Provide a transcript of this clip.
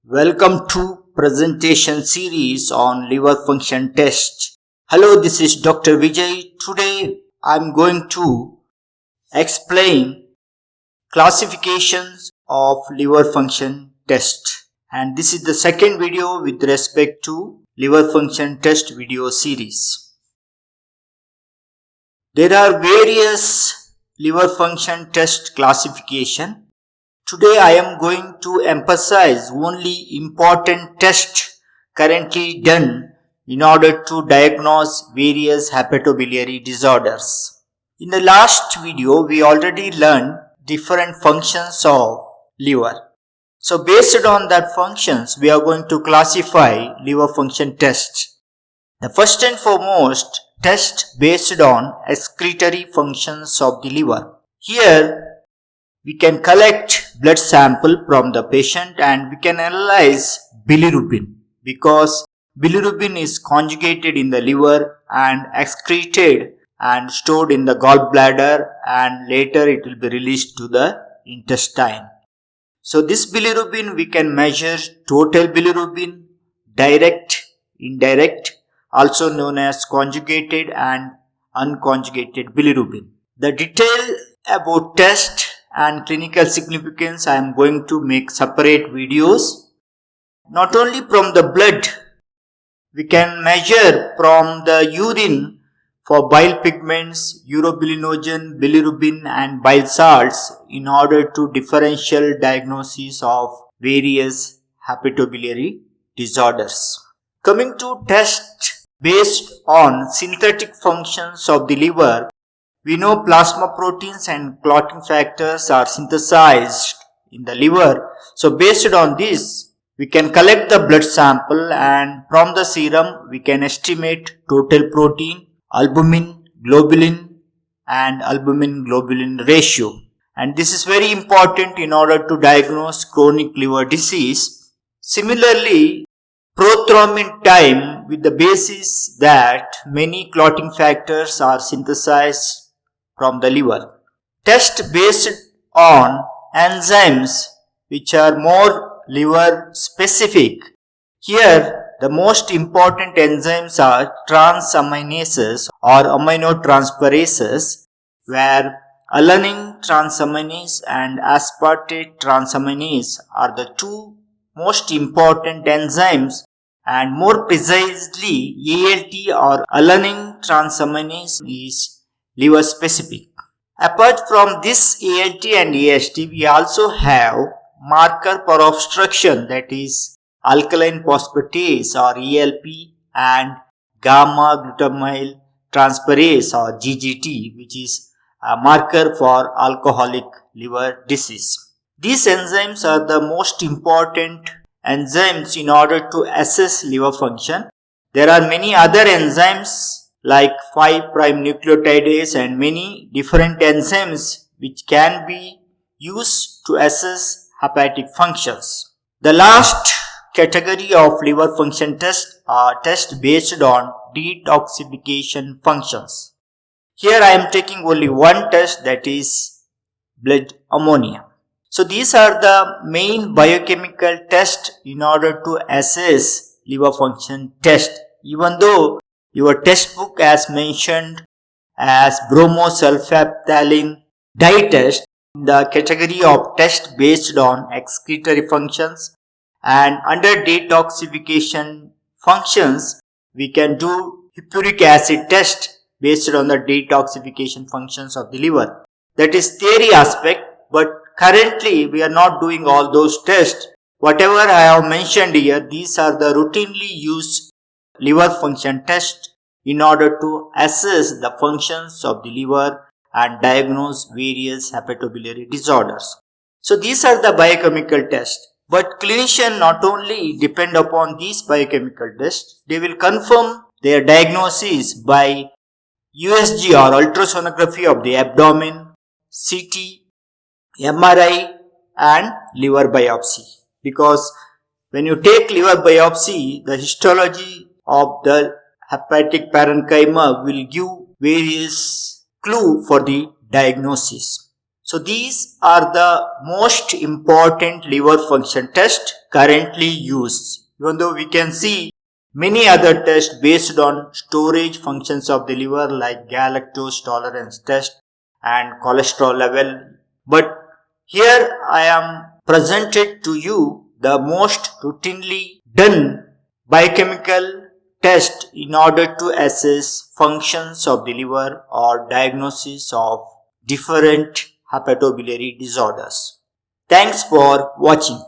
Welcome to presentation series on liver function test. Hello, this is Dr. Vijay. Today I'm going to explain classifications of liver function test. And this is the second video with respect to liver function test video series. There are various liver function test classification. Today I am going to emphasize only important tests currently done in order to diagnose various hepatobiliary disorders. In the last video we already learned different functions of liver. So based on that functions we are going to classify liver function tests. The first and foremost test based on excretory functions of the liver. Here we can collect blood sample from the patient and we can analyze bilirubin because bilirubin is conjugated in the liver and excreted and stored in the gallbladder and later it will be released to the intestine. So this bilirubin we can measure total bilirubin, direct, indirect, also known as conjugated and unconjugated bilirubin. The detail about test and clinical significance I am going to make separate videos. Not only from the blood, we can measure from the urine for bile pigments, urobilinogen, bilirubin and bile salts in order to differential diagnosis of various hepatobiliary disorders. Coming to test based on synthetic functions of the liver, we know plasma proteins and clotting factors are synthesized in the liver. So based on this, we can collect the blood sample and from the serum we can estimate total protein, albumin, globulin and albumin-globulin ratio. And this is very important in order to diagnose chronic liver disease. Similarly, prothrombin time with the basis that many clotting factors are synthesized from the liver. Test based on enzymes which are more liver specific. Here the most important enzymes are transaminases or aminotransferases, where alanine transaminase and aspartate transaminase are the two most important enzymes, and more precisely ALT or alanine transaminase is liver specific. Apart from this ALT and AST, we also have marker for obstruction, that is alkaline phosphatase or ALP and gamma glutamyl transferase or GGT, which is a marker for alcoholic liver disease. These enzymes are the most important enzymes in order to assess liver function. There are many other enzymes like 5' nucleotidase and many different enzymes which can be used to assess hepatic functions. The last category of liver function tests are tests based on detoxification functions. Here I am taking only one test, that is blood ammonia. So these are the main biochemical tests in order to assess liver function test, even though your textbook has mentioned as bromosulfaphthalate dye test in the category of test based on excretory functions, and under detoxification functions we can do hippuric acid test based on the detoxification functions of the liver. That is theory aspect, but currently we are not doing all those tests. Whatever I have mentioned here, these are the routinely used liver function test in order to assess the functions of the liver and diagnose various hepatobiliary disorders. So these are the biochemical tests. But clinician not only depend upon these biochemical tests, they will confirm their diagnosis by USG or ultrasonography of the abdomen, CT, MRI and liver biopsy. Because when you take liver biopsy, the histology of the hepatic parenchyma will give various clue for the diagnosis. So these are the most important liver function tests currently used. Even though we can see many other tests based on storage functions of the liver like galactose tolerance test and cholesterol level. But here I am presented to you the most routinely done biochemical test in order to assess functions of the liver or diagnosis of different hepatobiliary disorders. Thanks for watching.